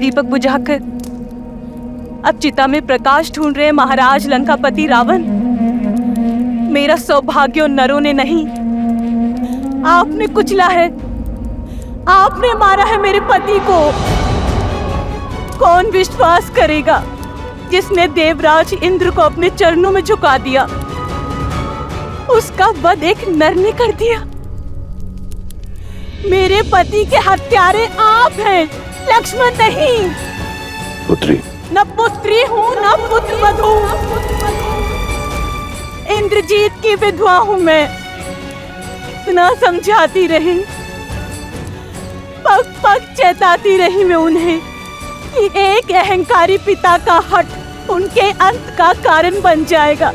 दीपक बुझाकर अब चिता में प्रकाश ढूंढ रहे महाराज लंकापति रावण। मेरा सौभाग्य उन नरों ने नहीं, आपने कुचला है, आपने मारा है मेरे पति को। कौन विश्वास करेगा जिसने देवराज इंद्र को अपने चरणों में झुका दिया, उसका वध एक नर ने कर दिया। मेरे पति के हत्यारे आप हैं, लक्ष्मण नहीं। पुत्री, न पुत्री हूँ न पुत्र वधू, इंद्रजीत की विधवा हूँ मैं। इतना समझाती रही, पग पग चेताती रही मैं उन्हें कि एक अहंकारी पिता का हट उनके अंत का कारण बन जाएगा।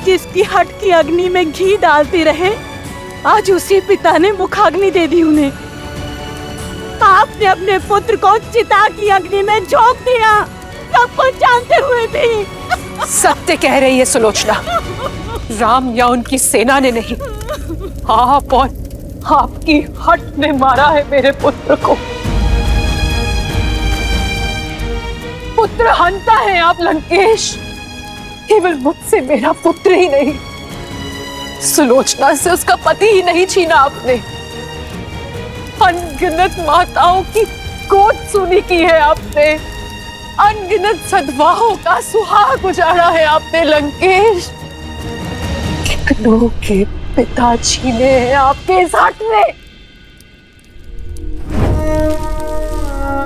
जिसकी हट की अग्नि में घी डालती रहे, आज उसी पिता ने मुखाग्नि दे दी उन्हें। आपने अपने पुत्र को चिता की अग्नि में झोंक दिया, सब कुछ जानते हुए भी। सत्य कह रही है सुलोचना, राम या उनकी सेना ने नहीं, आप और आपकी हट ने मारा है मेरे पुत्र को। पुत्र हंता है आप लंकेश, केवल मुझसे मेरा पुत्र ही नहीं, सुलोचना से उसका पति ही नहीं छीना आपने। अनगिनत माताओं की गोद सुनी की है आपने, अनगिनत सद्भावों का सुहाग उजाड़ा है आपने लंकेश। कितनों के पिता छीने हैं आपके इस हट में।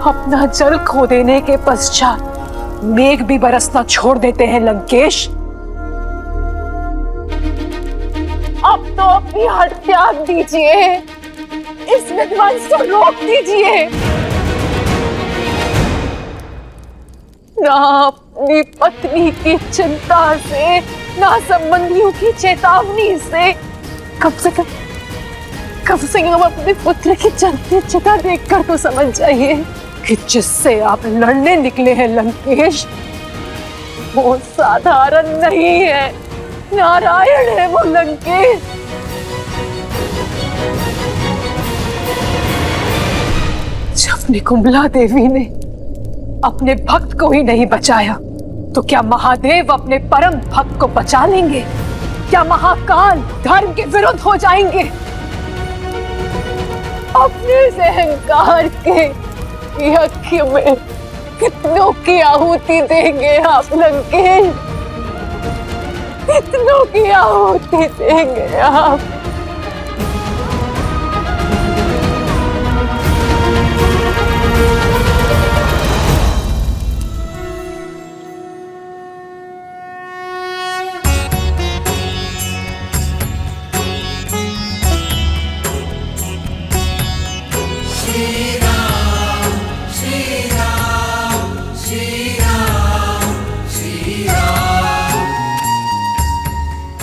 अपना जल खो देने के पश्चात मेघ भी बरसना छोड़ देते हैं लंकेश। अब तो अपनी हट त्याग दीजिए, इस विध्वंस को रोक दीजिए। ना अपनी पत्नी की चिंता से, ना संबंधियों की चेतावनी से, कम से कम अपने पुत्र की चलती चिता देखकर तो समझ जाइए कि जिससे आप लड़ने निकले हैं लंकेश, वो साधारण नहीं है, नारायण है वो लंकेश। जब निकुंभला देवी ने अपने भक्त को ही नहीं बचाया, तो क्या महादेव अपने परम भक्त को बचा लेंगे? क्या महाकाल धर्म के विरुद्ध हो जाएंगे? अपने इस अहंकार के यज्ञ में कितनों की आहुति देंगे आप लंकेश? कितनों की आहुति देंगे आप?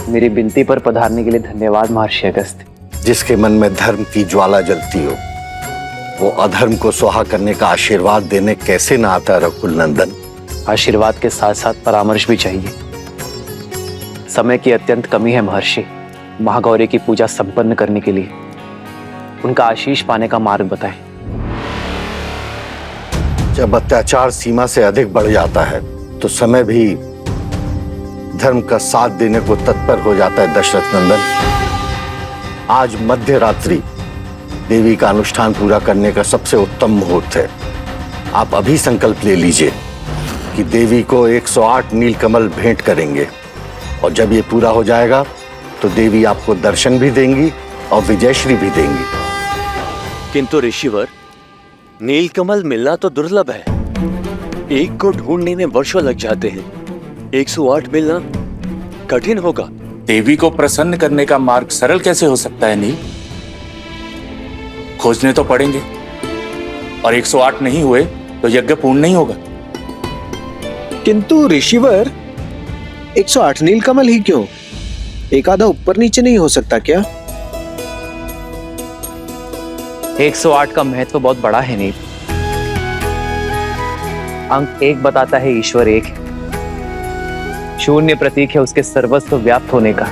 मेरी विनती पर पधारने के लिए धन्यवाद महर्षि अगस्त्य। जिसके मन में धर्म की ज्वाला जलती हो, वो अधर्म को स्वाहा करने का आशीर्वाद देने कैसे ना आता रघुकुल नंदन। आशीर्वाद के साथ साथ परामर्श भी चाहिए। समय की अत्यंत कमी है महर्षि। महागौरी की पूजा संपन्न करने के लिए उनका आशीष पाने का मार्ग बताएं। जब अत्याचार सीमा से अधिक बढ़ जाता है तो समय भी धर्म का साथ देने को तत्पर हो जाता है दशरथ नंदन। आज मध्य रात्रि देवी का अनुष्ठान पूरा करने का सबसे उत्तम मुहूर्त है। आप अभी संकल्प ले लीजिए कि देवी को 108 नीलकमल भेंट करेंगे, और जब ये पूरा हो जाएगा तो देवी आपको दर्शन भी देंगी और विजयश्री भी देंगी। किंतु ऋषिवर, नीलकमल मिलना तो दुर्लभ है। एक को ढूंढने में वर्षों लग जाते हैं। 108 मिलना कठिन होगा। देवी को प्रसन्न करने का मार्ग सरल कैसे हो सकता है नील? खोजने तो पड़ेंगे, और 108 नहीं हुए तो यज्ञ पूर्ण नहीं होगा। किंतु ऋषिवर, 108 नीलकमल ही क्यों? एक आधा ऊपर नीचे नहीं हो सकता क्या? 108 का महत्व बहुत बड़ा है नील। अंक 1 बताता है ईश्वर एक है। शून्य प्रतीक है उसके सर्वस्व व्याप्त होने का,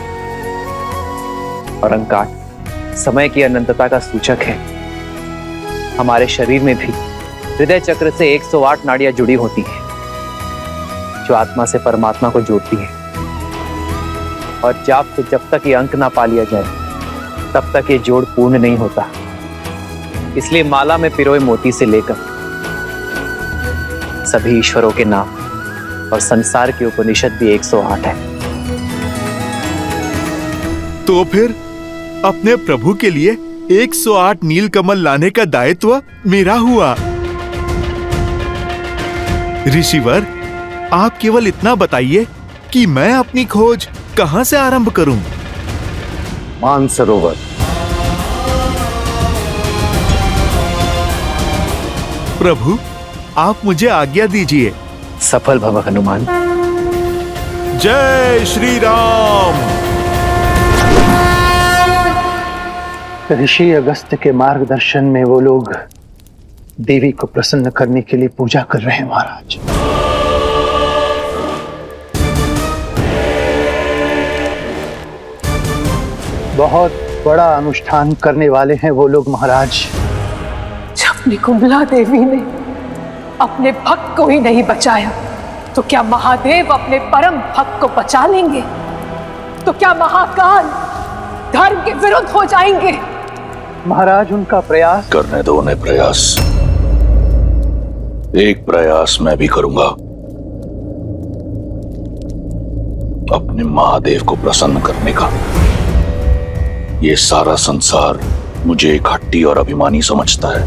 और अंक 8 समय की अनंतता का सूचक है। हमारे शरीर में भी हृदय चक्र से 108 नाड़ियां जुड़ी होती हैं, जो आत्मा से परमात्मा को जोड़ती है। और जाप से जब तक ये अंक ना पा लिया जाए, तब तक ये जोड़ पूर्ण नहीं होता। इसलिए माला में पिरोए मोती से लेकर सभी ईश्वरों के नाम और संसार के उपनिषद भी 108 है। तो फिर अपने प्रभु के लिए 108 नीलकमल लाने का दायित्व मेरा हुआ। ऋषिवर, आप केवल इतना बताइए कि मैं अपनी खोज कहां से आरंभ करूं? मानसरोवर। प्रभु, आप मुझे आज्ञा दीजिए। सफल भव हनुमान। जय श्री राम। ऋषि अगस्त्य के मार्गदर्शन में वो लोग देवी को प्रसन्न करने के लिए पूजा कर रहे हैं महाराज। बहुत बड़ा अनुष्ठान करने वाले हैं वो लोग महाराज। जब निकुंभला देवी ने अपने भक्त को ही नहीं बचाया, तो क्या महादेव अपने परम भक्त को बचा लेंगे? तो क्या महाकाल धर्म के विरुद्ध हो जाएंगे? महाराज, उनका प्रयास करने दो उन्हें प्रयास। एक प्रयास मैं भी करूंगा, अपने महादेव को प्रसन्न करने का। ये सारा संसार मुझे एक हट्टी और अभिमानी समझता है।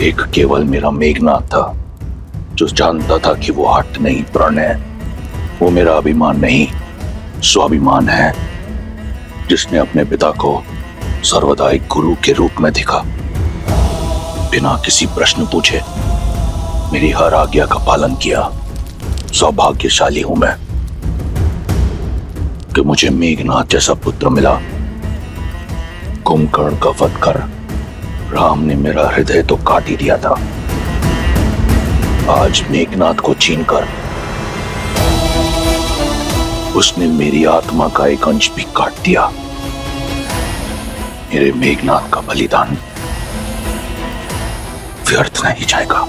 एक केवल मेरा मेघनाथ था, जो जानता था कि वो हट नहीं, प्रण है। वो मेरा अभिमान नहीं, स्वाभिमान है, जिसने अपने पिता को सर्वदा एक गुरु के रूप में देखा। बिना किसी प्रश्न पूछे मेरी हर आज्ञा का पालन किया। सौभाग्यशाली हूं मैं कि मुझे मेघनाथ जैसा पुत्र मिला। कुंभकर्ण का वध कर राम ने मेरा हृदय तो काट ही दिया था, आज मेघनाथ को छीनकर उसने मेरी आत्मा का एक अंश भी काट दिया। मेरे मेघनाथ का बलिदान व्यर्थ नहीं जाएगा।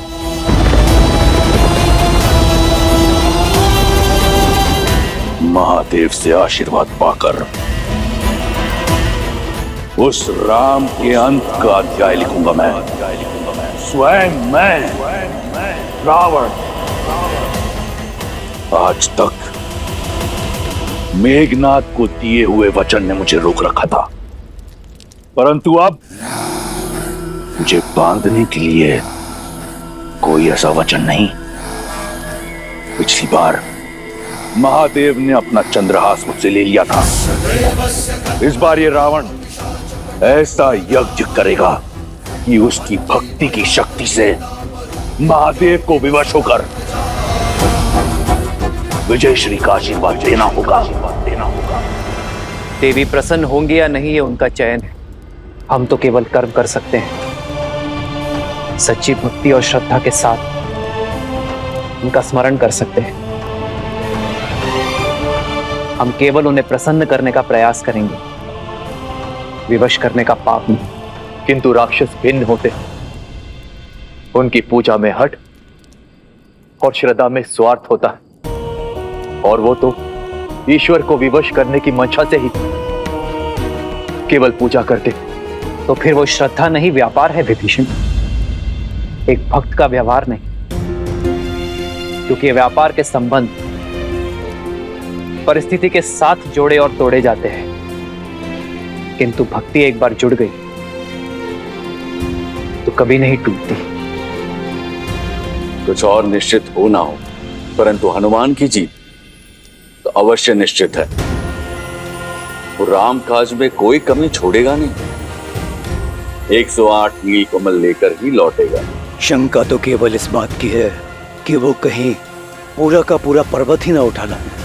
महादेव से आशीर्वाद पाकर उस राम के अंत का अध्याय लिखूंगा मैं। स्वयं मैं रावण। आज तक मेघनाथ को दिए हुए वचन ने मुझे रोक रखा था, परंतु अब मुझे बांधने के लिए कोई ऐसा वचन नहीं। पिछली बार महादेव ने अपना चंद्रहास मुझसे ले लिया था। इस बार ये रावण ऐसा यज्ञ करेगा कि उसकी भक्ति की शक्ति से महादेव को विवश होकर विजय श्री का आशीर्वाद लेना होगा। देवी प्रसन्न होंगी या नहीं, ये उनका चयन है। हम तो केवल कर्म कर सकते हैं। सच्ची भक्ति और श्रद्धा के साथ उनका स्मरण कर सकते हैं। हम केवल उन्हें प्रसन्न करने का प्रयास करेंगे, विवश करने का पाप नहीं। किंतु राक्षस भिन्न होते हैं। उनकी पूजा में हठ और श्रद्धा में स्वार्थ होता है, और वो तो ईश्वर को विवश करने की मंशा से ही केवल पूजा करते। तो फिर वो श्रद्धा नहीं, व्यापार है विभीषण, एक भक्त का व्यवहार नहीं। क्योंकि व्यापार के संबंध परिस्थिति के साथ जोड़े और तोड़े जाते हैं, किंतु भक्ति एक बार जुड़ गई तो कभी नहीं टूटती। कुछ और निश्चित हो ना हो, परंतु हनुमान की जीत तो अवश्य निश्चित है। वो राम काज में कोई कमी छोड़ेगा नहीं। 108 नीलकमल लेकर ही लौटेगा। शंका तो केवल इस बात की है कि वो कहीं पूरा का पूरा पर्वत ही ना उठा लाए।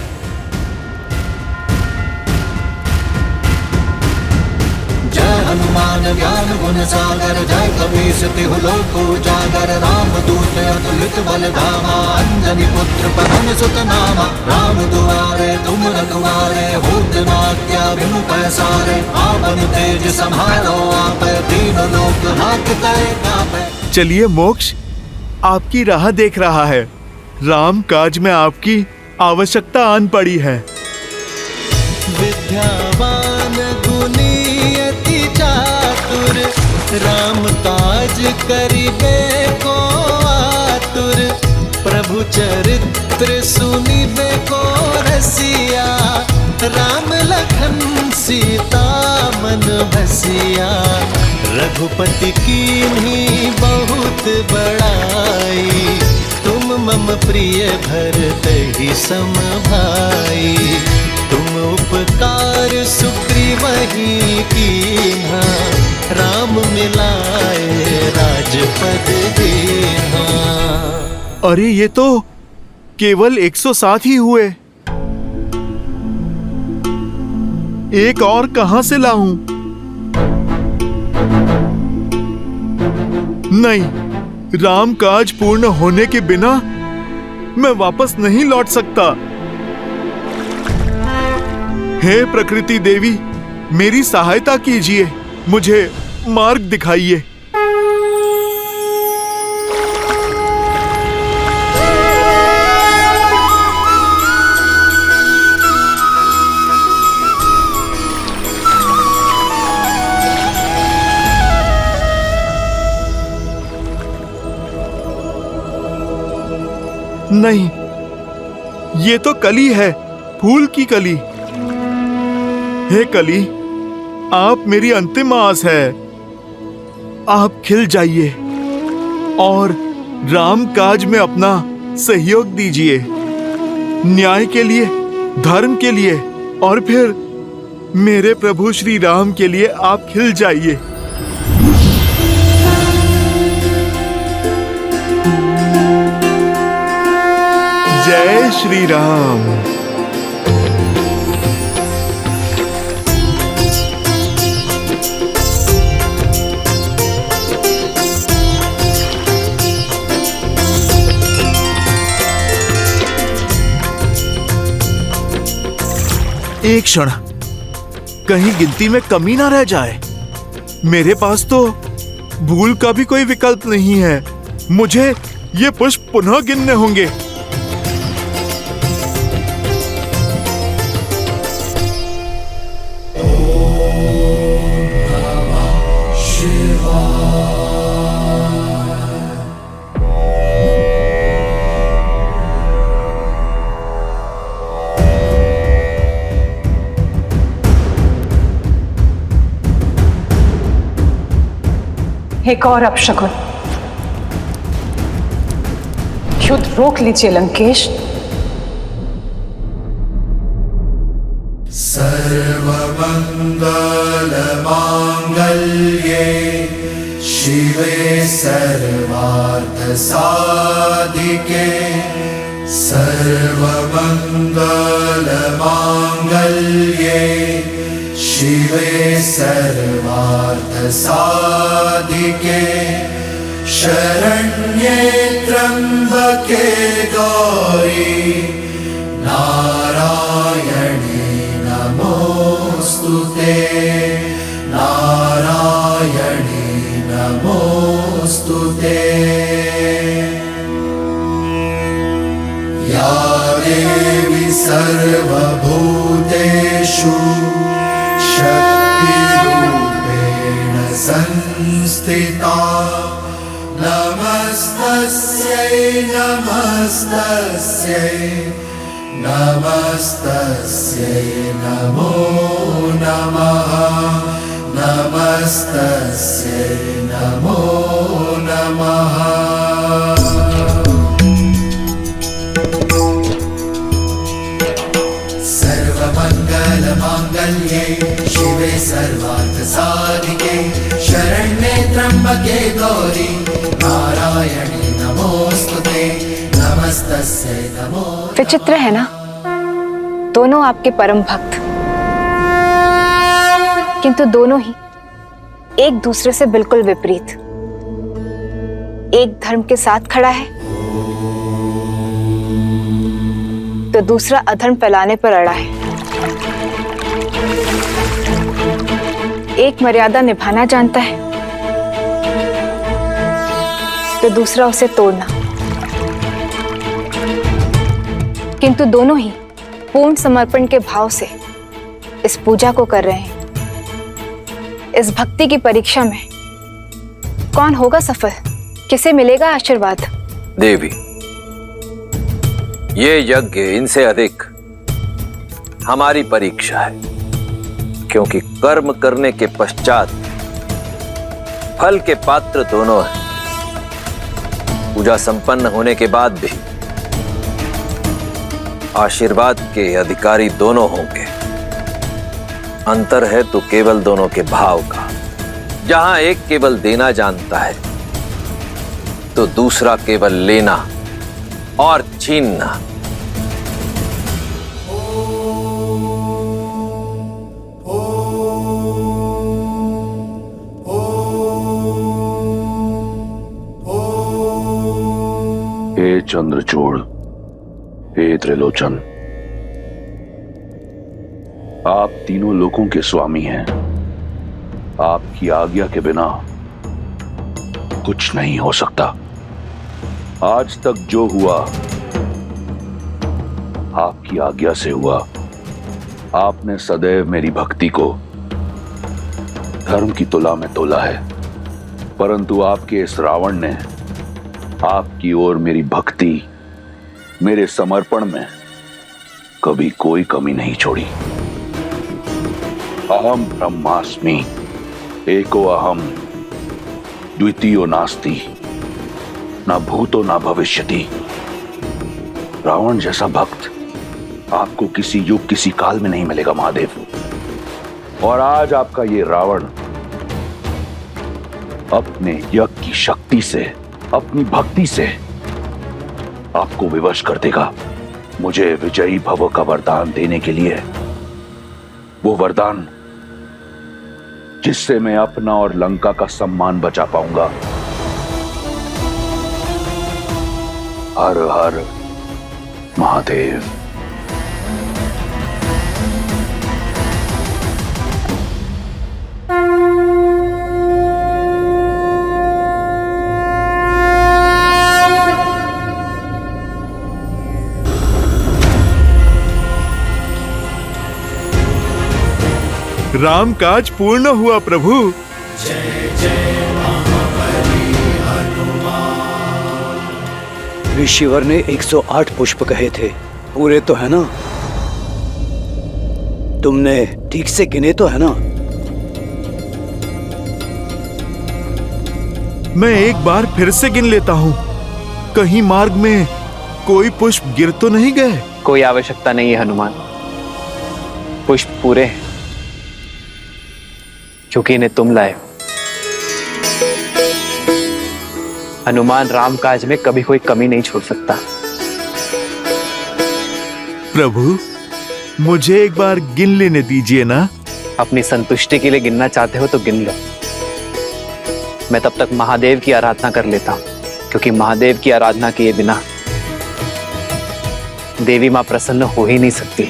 हनुमान ज्ञान गुण सागर जय कपीस तिहु लोक उजागर राम दूत अतुलित बल धामा अंजनी पुत्र पवन सुत नामा राम दुआरे तुम रखवारे होत न क्या बिनु पैसारे आपन तेज समारो आप तीन लोक हाथ तय काप चलिए मोक्ष आपकी राह देख रहा है। राम काज में आपकी आवश्यकता आन पड़ी है। विद्यावान गुणी अति चातुर, राम काज करिबे को आतुर। प्रभु चरित्र सुनिबे को रसिया, राम लखन सीता मन बसिया। रघुपति कीन्ही बहुत बड़ाई, तुम मम प्रिय भरतहि सम भाई। तुम उपकार सुग्रीवहि कीन्हा, राम मिलाए राजपद दीन्हा। अरे ये तो केवल 107 ही हुए। एक और कहां से लाऊं? नहीं, राम काज पूर्ण होने के बिना मैं वापस नहीं लौट सकता। हे प्रकृति देवी, मेरी सहायता कीजिए, मुझे मार्ग दिखाइए। नहीं, ये तो कली है, फूल की कली। हे कली, आप मेरी अंतिम आस है। आप खिल जाइए और राम काज में अपना सहयोग दीजिए। न्याय के लिए, धर्म के लिए और फिर मेरे प्रभु श्री राम के लिए आप खिल जाइए। जय श्री राम। एक क्षण, कहीं गिनती में कमी ना रह जाए। मेरे पास तो भूल का भी कोई विकल्प नहीं है। मुझे ये पुष्प पुनः गिनने होंगे। एक और अपशकुन। युद्ध रोक लीजिए लंकेश। सर्वमंगल मांगल्ये शिवे सर्वार्थ साधिके। सर्वमंगल मांगल्ये शिवे सर्वार्थ साधिके। शरण्ये त्र्यंबके गौरी नारायणे नमोस्तुते। नारायणे नमोस्तुते। या देवी सर्वभूतेषु शक्तिरूपेण संस्थिता। नमस्तस्यै नमस्तस्यै नमस्तस्यै नमो नमः। नमस्तस्यै नमो नमः। सर्वमंगलमांगल्ये शिवे सर्वार्थ साधिके। शरण्ये त्र्यंबके गौरी नारायणे नमोस्तुते। नमस्तस्यै नमो। विचित्र है ना, दोनों आपके परम भक्त, किंतु दोनों ही एक दूसरे से बिल्कुल विपरीत। एक धर्म के साथ खड़ा है तो दूसरा अधर्म फैलाने पर अड़ा है। एक मर्यादा निभाना जानता है तो दूसरा उसे तोड़ना, किंतु दोनों ही पूर्ण समर्पण के भाव से इस पूजा को कर रहे हैं। इस भक्ति की परीक्षा में कौन होगा सफल, किसे मिलेगा आशीर्वाद? देवी, ये यज्ञ इनसे अधिक हमारी परीक्षा है, क्योंकि कर्म करने के पश्चात फल के पात्र दोनों हैं। पूजा संपन्न होने के बाद भी आशीर्वाद के अधिकारी दोनों होंगे। अंतर है तो केवल दोनों के भाव का। जहां एक केवल देना जानता है तो दूसरा केवल लेना और छीनना। हे चंद्रचूड़, हे त्रिलोचन, आप तीनों लोकों के स्वामी हैं। आपकी आज्ञा के बिना कुछ नहीं हो सकता। आज तक जो हुआ आपकी आज्ञा से हुआ। आपने सदैव मेरी भक्ति को धर्म की तुला में तोला है, परंतु आपके इस रावण ने आपकी ओर मेरी भक्ति, मेरे समर्पण में कभी कोई कमी नहीं छोड़ी। अहम ब्रह्मास्मि, एको अहम, द्वितीयो नास्ति, ना भूतो ना भविष्यति। रावण जैसा भक्त आपको किसी युग किसी काल में नहीं मिलेगा महादेव। और आज आपका ये रावण अपने यज्ञ की शक्ति से, अपनी भक्ति से आपको विवश कर देगा। मुझे विजयी भव का वरदान देने के लिए, वो वरदान जिससे मैं अपना और लंका का सम्मान बचा पाऊंगा। हर हर महादेव। राम काज पूर्ण हुआ प्रभु। ऋषिवर ने 108 पुष्प कहे थे, पूरे तो है ना? तुमने ठीक से गिने तो है ना? मैं एक बार फिर से गिन लेता हूँ। कहीं मार्ग में कोई पुष्प गिर तो नहीं गए? कोई आवश्यकता नहीं है हनुमान, पुष्प पूरे हैं, क्योंकि इन्हें तुम लाए हो। हनुमान राम काज में कभी कोई कमी नहीं छोड़ सकता। प्रभु, मुझे एक बार गिन लेने दीजिए ना। अपनी संतुष्टि के लिए गिनना चाहते हो तो गिन लो। मैं तब तक महादेव की आराधना कर लेता हूं, क्योंकि महादेव की आराधना किए बिना देवी मां प्रसन्न हो ही नहीं सकती।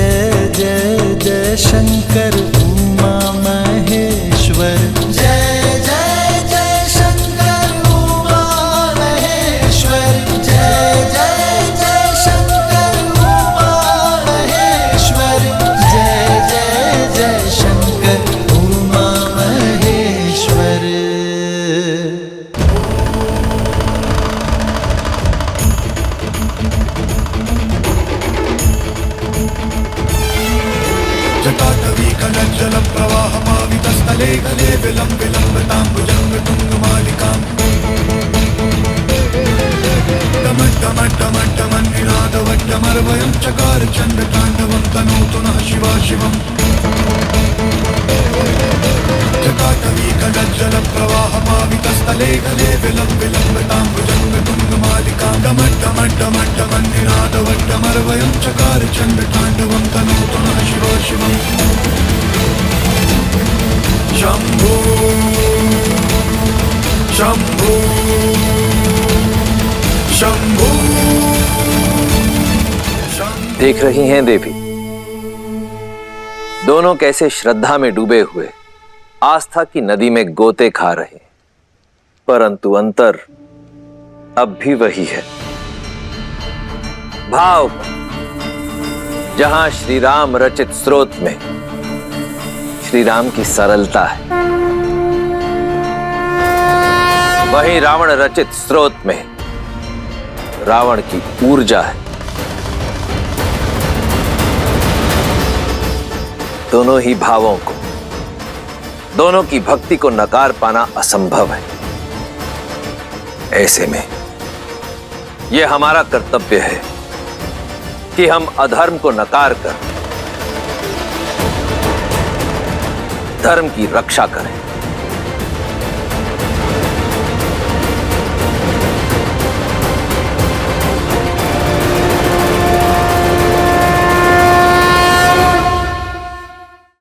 जय जय जटाटवी कनज्जल प्रवाहमावितस्थले गले विलम्बिताम्बुजङ्ग तुङ्गमालिकाम् डमड्डमड्डमड्डमन्निनादवड्डमर्वयं चकार चण्डताण्डवं तनोतु नः शिवा शिवम् जटाटवी कनज्जल प्रवाहमावितस्थले गले विलम्बिताम्बुजङ्ग तुङ्गमालिकाम् डमड्डमड्डमड्डमन्निनादवड्डमर्वयं चकार चण्डताण्डवं तनोतु नः शिवा शिवम् शम्भो शम्भो शम्भो। देख रही हैं देवी, दोनों कैसे श्रद्धा में डूबे हुए आस्था की नदी में गोते खा रहे हैं, परंतु अंतर अब भी वही है। भाव जहां श्री राम रचित स्रोत में श्री राम की सरलता है, वहीं रावण रचित स्रोत में रावण की ऊर्जा है। दोनों ही भावों को, दोनों की भक्ति को नकार पाना असंभव है। ऐसे में यह हमारा कर्तव्य है कि हम अधर्म को नकार कर धर्म की रक्षा करें।